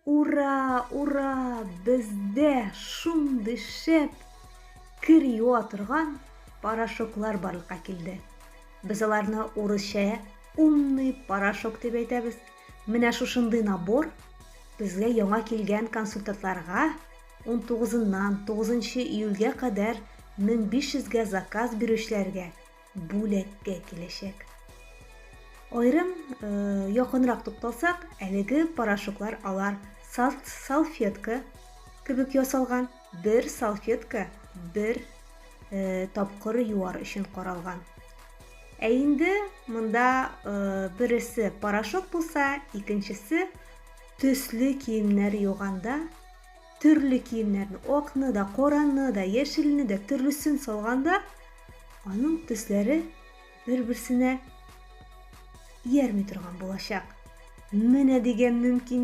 Ура, ура! Бездә шундый шәп кер юа торган порошоклар барлыкка килде. Без аларны урысча умный порошок дип әйтәбез. Менә шушындый набор безгә яңа килгән консультантларга 19-нан 9 июльгә кадәр 1500-гә заказ бирүчеләргә бүләккә киләчәк. Айрым якынрак тукталсак, әлеге порошоклар алар салфетка кебек ясалган. Бер салфетка бер тапкыр юар өчен каралган. Ә инде монда берсе порошок булса, икенчесе төсле киемнәр юганда, төрле киемнәрне, акны да, караны да, яшелне дә, төрлесен салганда, аның төсләре бер-берсенә иярми торган булачак. Менә дигән мөмкин